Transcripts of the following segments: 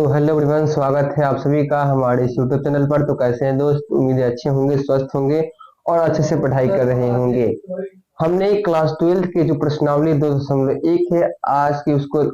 तो hello everyone, स्वागत है आप सभी का हमारे इस यूट्यूब चैनल पर। तो कैसे हैं दोस्त? उम्मीद है अच्छे होंगे, स्वस्थ होंगे और अच्छे से पढ़ाई कर रहे होंगे। हमने क्लास 12 की जो प्रश्नावली 2.1 है, आज की उसको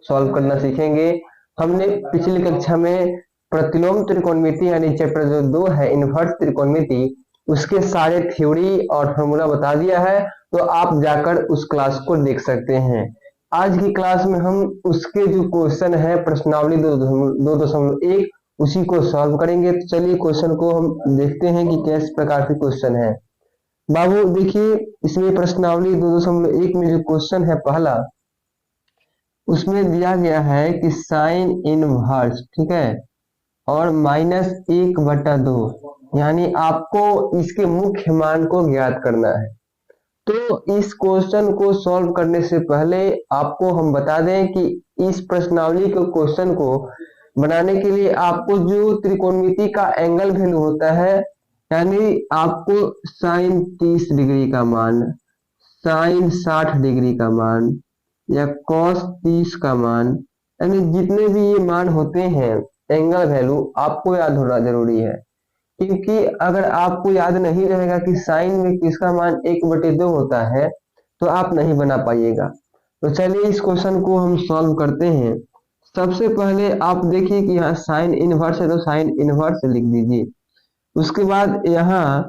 सॉल्व करना सीखेंगे। हमने पिछली कक्षा में प्रतिलोम त्रिकोणमिति यानी चैप्टर जो 2 है इनवर्स त्रिकोणमिति, उसके सारे थ्योरी और फॉर्मूला बता दिया है। तो आप जाकर उस क्लास को देख सकते हैं। आज की क्लास में हम उसके जो क्वेश्चन है प्रश्नावली 2.1 उसी को सॉल्व करेंगे। तो चलिए क्वेश्चन को हम देखते हैं कि किस प्रकार के क्वेश्चन है। बाबू देखिए, इसमें प्रश्नावली 2.1 में जो क्वेश्चन है पहला, उसमें दिया गया है कि साइन इनवर्स, ठीक है, और -1/2, यानी आपको इसके मुख्य मान को ज्ञात करना है। तो इस क्वेश्चन को सॉल्व करने से पहले आपको हम बता दें कि इस प्रश्नावली के क्वेश्चन को बनाने के लिए आपको जो त्रिकोणमिति का एंगल वैल्यू होता है, यानी आपको साइन 30 डिग्री का मान, साइन 60 डिग्री का मान या कॉस 30 का मान, यानी जितने भी ये मान होते हैं एंगल वैल्यू, आपको याद होना जरूरी है। क्योंकि अगर आपको याद नहीं रहेगा कि साइन में किसका मान 1/2 होता है तो आप नहीं बना पाइएगा। तो चलिए इस क्वेश्चन को हम सॉल्व करते हैं। सबसे पहले आप देखिए कि यहाँ साइन इनवर्स है तो साइन इनवर्स लिख दीजिए। उसके बाद यहाँ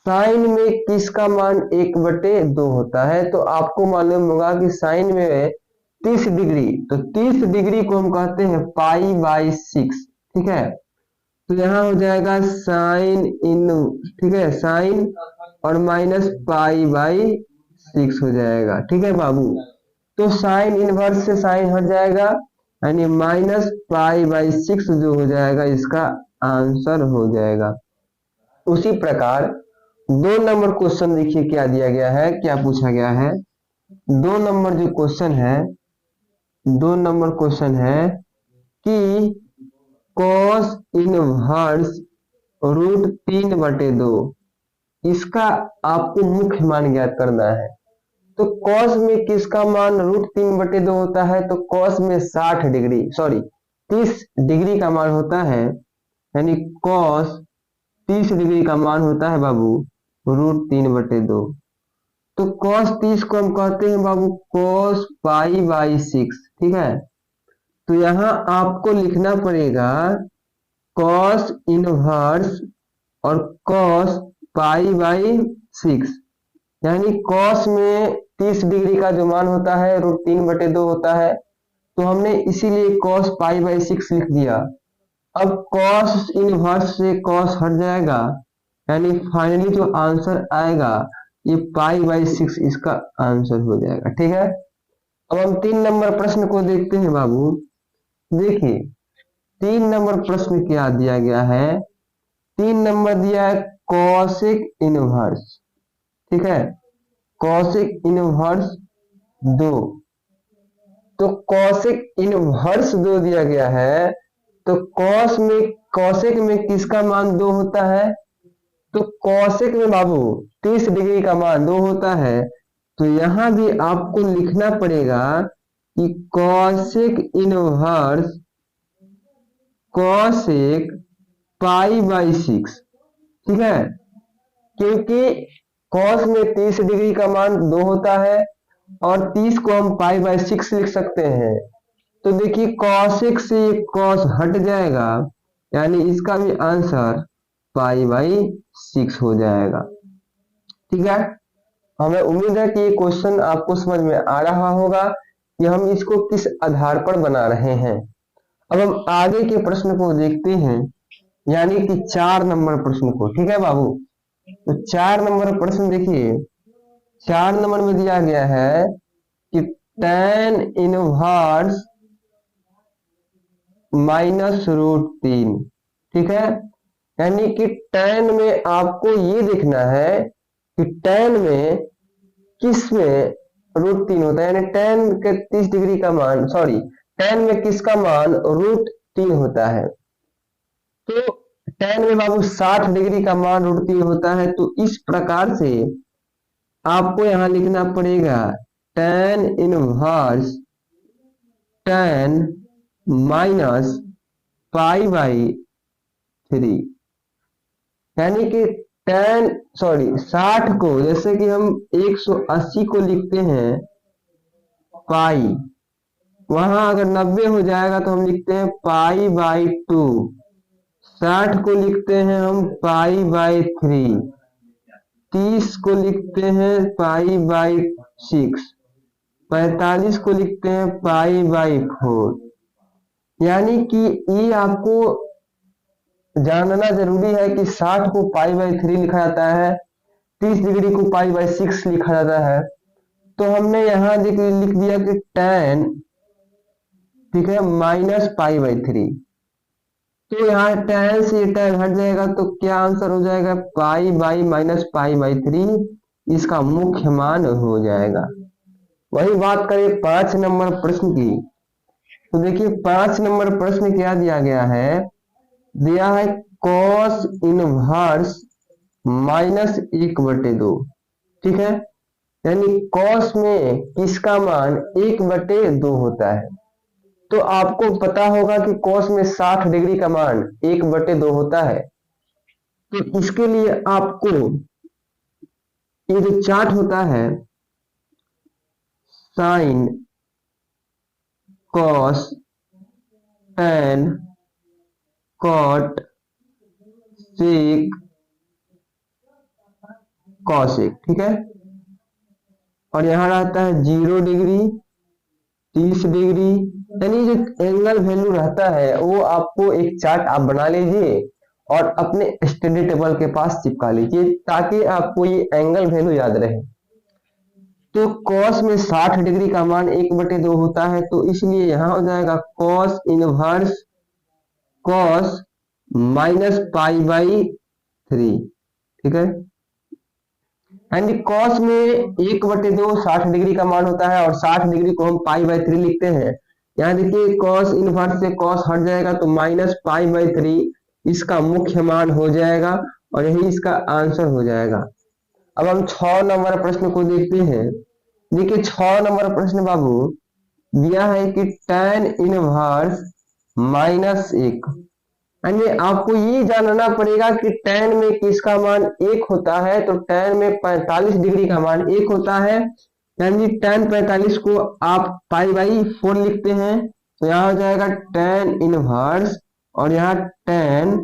साइन में किसका मान 1/2 होता है, तो आपको मालूम होगा कि साइन में 30 डिग्री, तो 30 डिग्री को हम कहते हैं π/6, ठीक है। तो यहाँ हो जाएगा साइन इन, ठीक है, साइन और -π/6 हो जाएगा, ठीक है बाबू। तो साइन इनवर्स से साइन हट जाएगा, यानी -π/6 जो हो जाएगा इसका आंसर हो जाएगा। उसी प्रकार 2 नंबर क्वेश्चन देखिए क्या दिया गया है, क्या पूछा गया है। 2 नंबर जो क्वेश्चन है, 2 नंबर क्वेश्चन है कि कॉस इनवर्स √3/2, इसका आपको मुख्य मान ज्ञात करना है। तो कॉस में किसका मान √3/2 होता है, तो कॉस में 60 डिग्री, सॉरी 30 डिग्री का मान होता है, यानी कॉस 30 डिग्री का मान होता है बाबू √3/2। तो कॉस 30 को हम कहते हैं बाबू कॉस π/6, ठीक है। तो यहाँ आपको लिखना पड़ेगा कॉस इनवर्स और कॉस π/6, यानी कॉस में 30 डिग्री का जो मान होता है √3/2 होता है, तो हमने इसीलिए कॉस π/6 लिख दिया। अब कॉस इनवर्स से कॉस हट जाएगा, यानी फाइनली जो आंसर आएगा ये π/6 इसका आंसर हो जाएगा, ठीक है। अब हम 3 नंबर प्रश्न को देखते हैं बाबू। देखिए 3 नंबर प्रश्न क्या दिया गया है। 3 नंबर दिया है कॉसेक इनवर्स, ठीक है, कॉसेक इनवर्स 2। तो कॉसेक इनवर्स 2 दिया गया है, तो कॉसेक में किसका मान 2 होता है, तो कॉसेक में बाबू 30 डिग्री का मान 2 होता है। तो यहां भी आपको लिखना पड़ेगा कि कॉसेक इनवर्स कॉसेक π/6, ठीक है, क्योंकि कॉस में 30 डिग्री का मान 2 होता है और 30 को हम π/6 लिख सकते हैं। तो देखिए कॉसेक से कॉस हट जाएगा, यानी इसका भी आंसर π/6 हो जाएगा, ठीक है। हमें उम्मीद है कि ये क्वेश्चन आपको समझ में आ रहा होगा कि हम इसको किस आधार पर बना रहे हैं। अब हम आगे के प्रश्न को देखते हैं, यानी कि 4 नंबर प्रश्न को, ठीक है बाबू। तो 4 नंबर प्रश्न देखिए, 4 नंबर में दिया गया है कि tan इनवर्स -√3, ठीक है, यानी कि tan में आपको ये देखना है कि tan में किस में √3 होता है, यानी tan के 30 डिग्री का मान, सॉरी tan में किसका मान √3 होता है। तो tan में बाबू 60 डिग्री का मान √3 होता है। तो इस प्रकार से आपको यहां लिखना पड़ेगा tan inverse tan pi by 3, यानी कि 60 को, जैसे कि हम 180 को लिखते हैं पाई, वहां अगर 90 हो जाएगा तो हम लिखते हैं पाई बाई 2। 60 को लिखते हैं हम पाई बाई 3, 30 को लिखते हैं पाई बाई 6, 45 को लिखते हैं पाई बाई 4। यानी कि ये आपको जानना जरूरी है कि 60 को पाई बाई 3 लिखा जाता है, 30 डिग्री को पाई बाई 6 लिखा जाता है। तो हमने यहाँ लिख दिया कि tan, ठीक है, माइनस पाई बाई 3। तो यहाँ tan से tan हट जाएगा तो क्या आंसर हो जाएगा, pi by minus pi by 3 इसका मुख्य मान हो जाएगा। वही बात करें 5 नंबर प्रश्न की, तो देखिए 5 नंबर प्रश्न क्या दिया गया है, दिया है cos इनवर्स माइनस 1/2, ठीक है, यानी cos में किसका मान 1/2 होता है। तो आपको पता होगा कि cos में 60 डिग्री का मान 1/2 होता है। तो इसके लिए आपको ये जो चार्ट होता है साइन, कॉस, tan, कॉट, सेक, कॉसेक, ठीक है, और यहाँ रहता है 0 डिग्री, 30 डिग्री, यानी जो एंगल वैल्यू रहता है वो आपको एक चार्ट आप बना लीजिए और अपने स्टडी टेबल के पास चिपका लीजिए ताकि आपको ये एंगल वैल्यू याद रहे। तो cos में 60 डिग्री का मान 1/2 होता है, तो इसलिए यहाँ हो जाएगा cos inverse cos minus pi by 3, ठीक है, यानी cos में 1/2 60 डिग्री का मान होता है और 60 डिग्री को हम पाई बाई 3 लिखते हैं। यहाँ देखिए cos इनवर्स से cos हट जाएगा तो माइनस पाई बाई 3 इसका मुख्य मान हो जाएगा और यही इसका आंसर हो जाएगा। अब हम 6 नंबर प्रश्न को देखते हैं। देखिए 6 नंबर प्रश्न बाबू दिया है कि tan इनवर्स माइनस 1, यानी आपको ये जानना पड़ेगा कि tan में किसका मान 1 होता है। तो tan में 45 डिग्री का मान 1 होता है, यानी tan 45 को आप पाई बाई 4 लिखते हैं, तो यहाँ हो जाएगा tan इनवर्स और यहाँ tan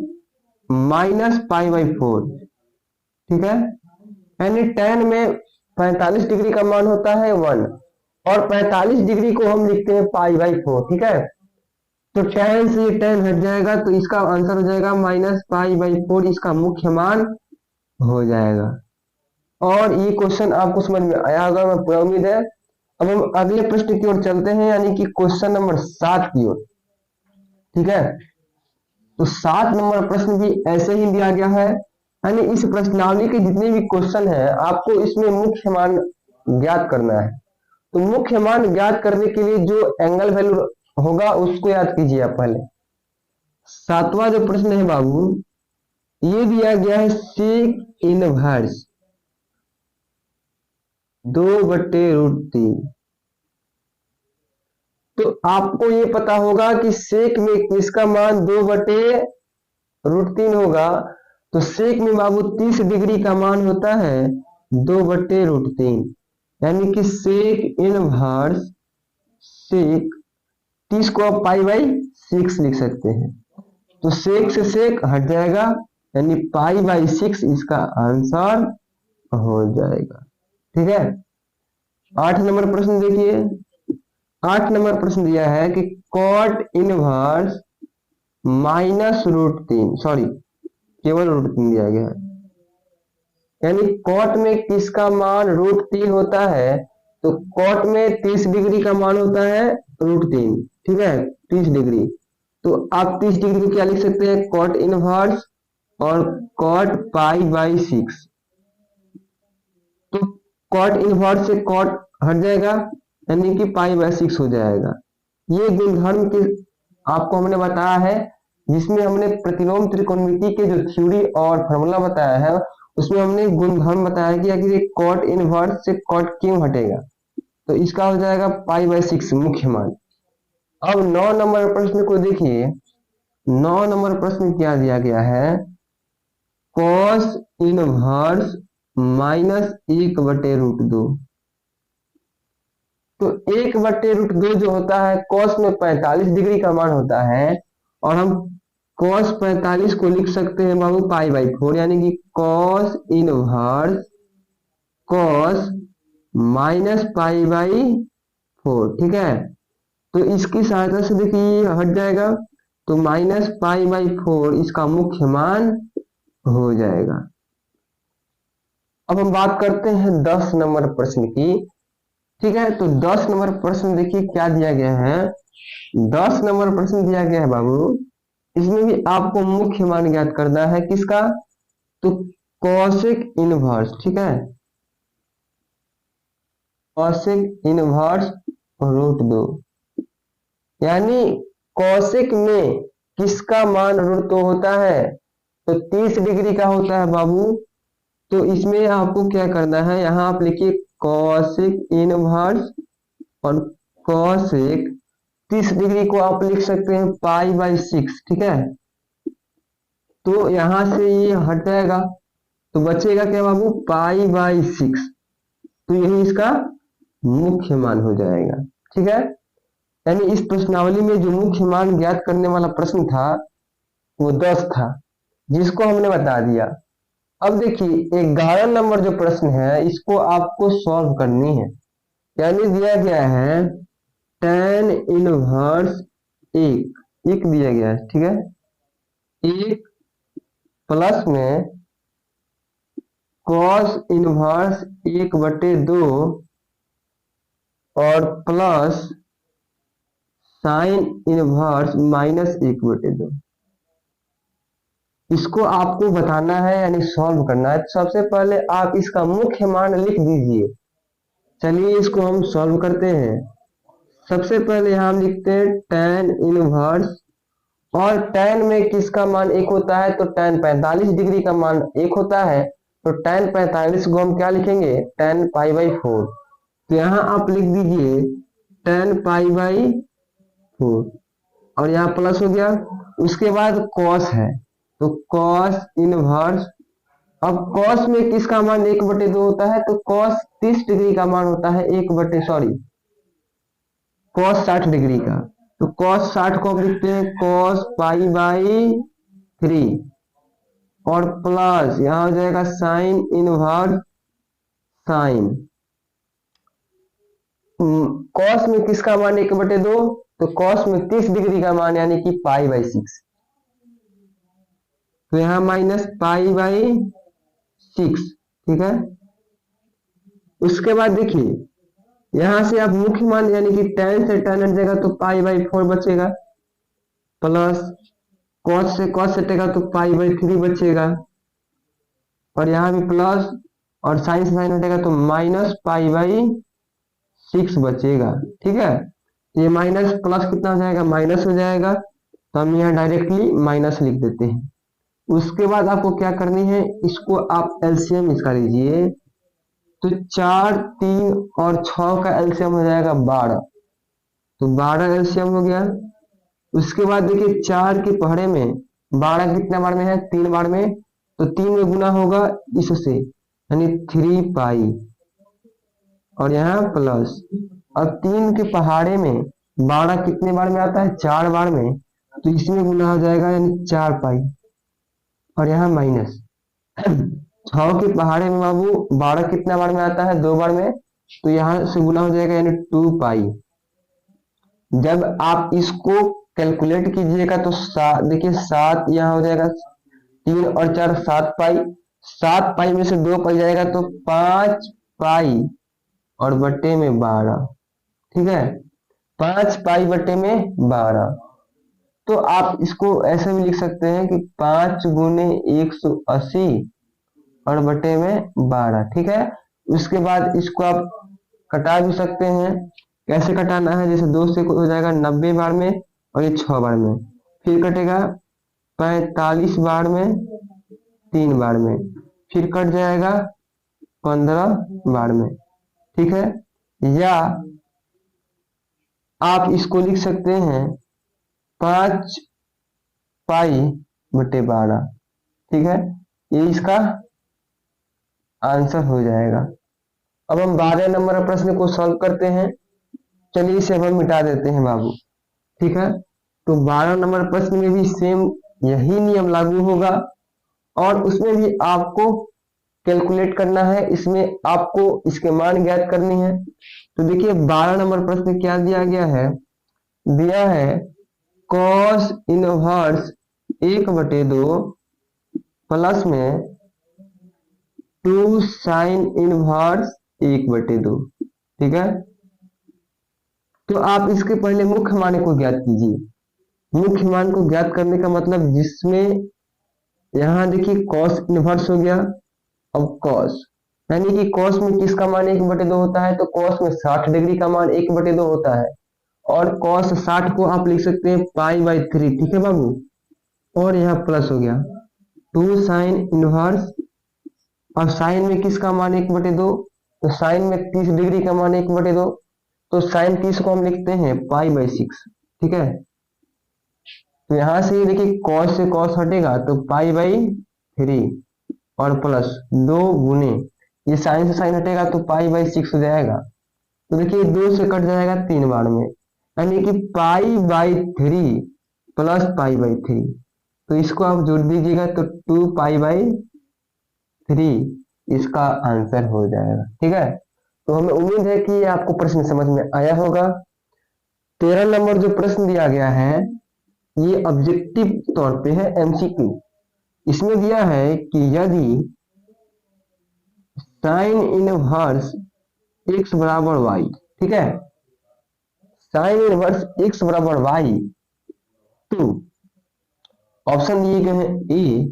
माइनस पाई बाई 4, ठीक है, यानी tan में 45 डिग्री का मान होता है 1 और 45 डिग्री को हम लिखते हैं पाई बाई 4, ठीक है, तो tan से tan हट जाएगा तो इसका आंसर हो जाएगा माइनस पाई बाई 4 इसका मुख्य मान हो जाएगा। और ये क्वेश्चन आपको समझ में आया होगा, मैं पूरा उम्मीद है। अब हम अगले प्रश्न की ओर चलते हैं, यानी कि क्वेश्चन नंबर 7 की ओर, ठीक है। तो 7 नंबर प्रश्न भी ऐसे ही दिया गया है, यानी इस प्रश्नावली के जितने भी क्वेश्चन हैं आपको इसमें मुख्य मान ज्ञात करना है। तो मुख्य मान ज्ञात करने के लिए जो एंगल वैल्यू होगा उसको याद कीजिए आप पहले। 7वां जो प्रश्न है बाबू, ये दिया गया है सेक इनवर्स 2/√3। तो आपको ये पता होगा कि सेक में किसका मान 2/√3 होगा। तो सेक में बाबू 30 डिग्री का मान होता है 2/√3, यानी कि सेक इनवर्स सेक 30 को आप पाई बाई 6 लिख सकते हैं, तो सेक से सेक हट जाएगा यानी पाई बाई 6 इसका आंसर हो जाएगा, ठीक है। 8 नंबर प्रश्न देखिए। 8 नंबर प्रश्न दिया है कि कॉट इनवर्स -√3, सॉरी केवल √3 दिया गया है, यानी कॉट में किसका मान √3 होता है। तो कॉट में 30 डिग्री का मान होता है √3, ठीक है, 30 डिग्री। तो आप 30 डिग्री को क्या लिख सकते हैं, कॉट इनवर्स और कॉट पाई बाई 6। तो कॉट इनवर्स से कॉट हट जाएगा यानी कि पाई बाई 6 हो जाएगा। ये गुणधर्म के आपको हमने बताया है, जिसमें हमने प्रतिलोम त्रिकोणमिति के जो थ्योरी और फॉर्मूला बताया है उसमें हमने गुणधर्म बताया कि आखिर कॉट इनवर्स से कॉट क्यों हटेगा। तो इसका हो जाएगा पाई बाई 6 मुख्य मान। अब 9 नंबर प्रश्न को देखिए। 9 नंबर प्रश्न क्या दिया गया है, कॉस इनवर्स -1/√2। तो 1/√2 जो होता है कॉस में 45 डिग्री का मान होता है, और हम कॉस 45 को लिख सकते हैं बाबू π/4, यानी कि कॉस इनवर्स कॉस -π/4। ठीक है, तो इसकी सहायता से देखिए ये हट जाएगा, तो -π/4 इसका मुख्य मान हो जाएगा। अब हम बात करते हैं 10 नंबर प्रश्न की। ठीक है, तो 10 नंबर प्रश्न देखिए क्या दिया गया है। 10 नंबर प्रश्न दिया गया है बाबू, इसमें भी आपको मुख्य मान ज्ञात करना है, किसका, तो कॉसेक इनवर्स। ठीक है, कॉसेक इनवर्स √2, यानी कॉसेक में किसका मान √2 होता है, तो 30 डिग्री का होता है बाबू। तो इसमें आपको क्या करना है, यहाँ आप लिखिए कॉसेक इनवर्स और कॉसेक 30 डिग्री को आप लिख सकते हैं π/6। ठीक है, तो यहां से ये हट जाएगा, तो बचेगा क्या बाबू, π/6। तो यही इसका मुख्य मान हो जाएगा। ठीक है, यानी इस प्रश्नावली में जो मुख्य मान ज्ञात करने वाला प्रश्न था वो 10 था, जिसको हमने बता दिया। अब देखिए 11 नंबर जो प्रश्न है इसको आपको सॉल्व करनी है। यानी दिया गया है tan इनवर्स 1 दिया गया है। ठीक है, 1 प्लस में कॉस इनवर्स 1/2 और प्लस साइन इनवर्स -1/2। इसको आपको बताना है, यानी सॉल्व करना है। तो सबसे पहले आप इसका मुख्य मान लिख दीजिए। चलिए इसको हम सॉल्व करते हैं। सबसे पहले यहाँ हम लिखते हैं tan इनवर्स, और tan में किसका मान 1 होता है, तो tan 45 डिग्री का मान 1 होता है। तो tan 45 को हम क्या लिखेंगे, tan π/4। तो यहाँ आप लिख दीजिए tan π/4, और यहाँ प्लस हो गया। उसके बाद कॉस है, तो कॉस इनवर्स, अब कॉस में किसका मान 1/2 होता है, तो कॉस 30 डिग्री का मान होता है कॉस 60 डिग्री का। तो कॉस 60 को हम लिखते हैं कॉस π/3, और प्लस यहाँ हो जाएगा साइन इनवर्स साइन। कॉस में किसका मान 1/2, तो कॉस में 30 डिग्री का मान यानी कि π/6। तो यहाँ -π/6। ठीक है, उसके बाद देखिए यहां से आप मुख्य मान यानी कि tan से tan हट जाएगा तो π/4 बचेगा, प्लस cos से cos हटेगा तो π/3 बचेगा, और यहाँ भी प्लस, और साइन से साइन हटेगा तो -π/6 बचेगा। ठीक है, ये माइनस प्लस कितना हो जाएगा, माइनस हो जाएगा। तो हम यहाँ डायरेक्टली माइनस लिख देते हैं। उसके बाद आपको क्या करनी है, इसको आप एलसीएम इसका लीजिए। तो 4, 3 और 6 का एलसीएम हो जाएगा 12, तो 12 एलसीएम हो गया। उसके बाद देखिए 4 के पहरे में 12 कितना बार में है, 3 बार में, तो 3 में गुना होगा इससे, यानी 3π, और यहाँ प्लस। अब 3 के पहाड़े में 12 कितने बार में आता है, 4 बार में, तो इसमें गुना हो जाएगा यानी 4π, और यहाँ माइनस। 6 के पहाड़े में बाबू 12 कितना बार में आता है, 2 बार में, तो यहाँ से गुना हो जाएगा यानी 2π। जब आप इसको कैलकुलेट कीजिएगा तो देखिए 7 यहाँ हो जाएगा, 3 और 4 7π, 7π में से 2π जाएगा तो 5π और बट्टे में 12। ठीक है, 5π बट्टे में 12। तो आप इसको ऐसे भी लिख सकते हैं कि 5 गुने 180 और बटे में 12। ठीक है, उसके बाद इसको आप कटा भी सकते हैं। कैसे कटाना है, जैसे 2 से हो जाएगा 90 बार में, और ये 6 बार में, फिर कटेगा 45 बार में, 3 बार में, फिर कट जाएगा 15 बार में। ठीक है, या आप इसको लिख सकते हैं 5 पाई बटे 12। ठीक है, ये इसका आंसर हो जाएगा। अब हम 12 नंबर प्रश्न को सॉल्व करते हैं। चलिए इसे हम मिटा देते हैं बाबू। ठीक है, तो 12 नंबर प्रश्न में भी सेम यही नियम लागू होगा और उसमें भी आपको कैलकुलेट करना है, इसमें आपको इसके मान ज्ञात करनी है। तो देखिए 12 नंबर प्रश्न क्या दिया गया है, दिया है कॉस इनवर्स 1/2 प्लस में 2 साइन इनवर्स 1/2। ठीक है, तो आप इसके पहले मुख्य मान को ज्ञात कीजिए। मुख्य मान को ज्ञात करने का मतलब जिसमें यहां देखिए कॉस इनवर्स हो गया। अब कॉस यानी कि कॉस में किसका मान 1/2 होता है, तो कॉस में 60 डिग्री का मान 1/2 होता है और कॉस 60 को आप लिख सकते हैं π/3। ठीक है बाबू, और यहाँ प्लस हो गया 2 साइन इनवर्स। और साइन में किसका मान 1/2, तो साइन में 30 डिग्री का मान 1/2, तो साइन 30 को हम लिखते हैं π/6। ठीक है, तो यहां से ये देखिए कॉस से कॉस हटेगा तो π/3 और प्लस 2 गुने ये साइन से साइन हटेगा तो π/6 हो जाएगा। तो देखिए 2 से कट जाएगा 3 बार में, यानी कि π/3 प्लस π/3। तो इसको आप जोड़ दीजिएगा तो 2π/3 इसका आंसर हो जाएगा। ठीक है, तो हमें उम्मीद है कि आपको प्रश्न समझ में आया होगा। 13 नंबर जो प्रश्न दिया गया है ये ऑब्जेक्टिव तौर पे है, एमसीक्यू। इसमें दिया है कि यदि साइन इनवर्स x बराबर y, ठीक है, साइन इनवर्स x बराबर y, तो ऑप्शन दिए गए हैं A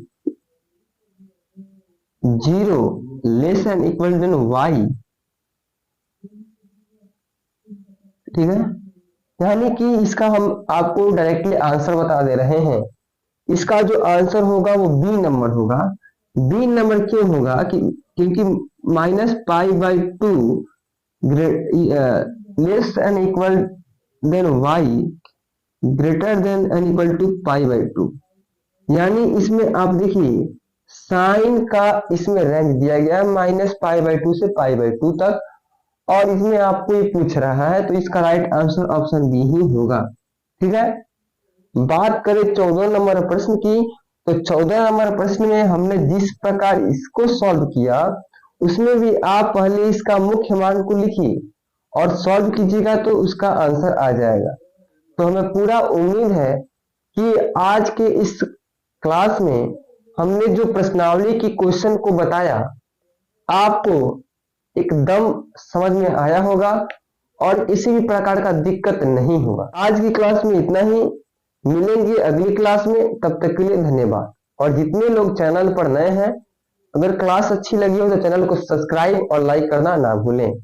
0 less and equal than y। ठीक है, यानी कि इसका हम आपको डायरेक्टली आंसर बता दे रहे हैं। इसका जो आंसर होगा वो बी नंबर होगा। बी नंबर क्यों होगा कि क्योंकि -π/2 less and equal than y greater than and equal to π/2। यानी इसमें आप देखिए साइन का इसमें रेंज दिया गया है -π/2 से π/2 तक, और इसमें आपको ये पूछ रहा है तो इसका राइट आंसर ऑप्शन बी ही होगा। ठीक है, बात करें 14 नंबर प्रश्न की, तो 14 नंबर प्रश्न में हमने जिस प्रकार इसको सॉल्व किया उसमें भी आप पहले इसका मुख्य मान को लिखिए और सॉल्व कीजिएगा तो उसका आंसर आ जाएगा। तो हमें पूरा उम्मीद है कि आज के इस क्लास में हमने जो प्रश्नावली की क्वेश्चन को बताया आपको एकदम समझ में आया होगा और किसी भी प्रकार का दिक्कत नहीं होगा। आज की क्लास में इतना ही, मिलेंगे अगली क्लास में, तब तक के लिए धन्यवाद। और जितने लोग चैनल पर नए हैं, अगर क्लास अच्छी लगी हो तो चैनल को सब्सक्राइब और लाइक करना ना भूलें।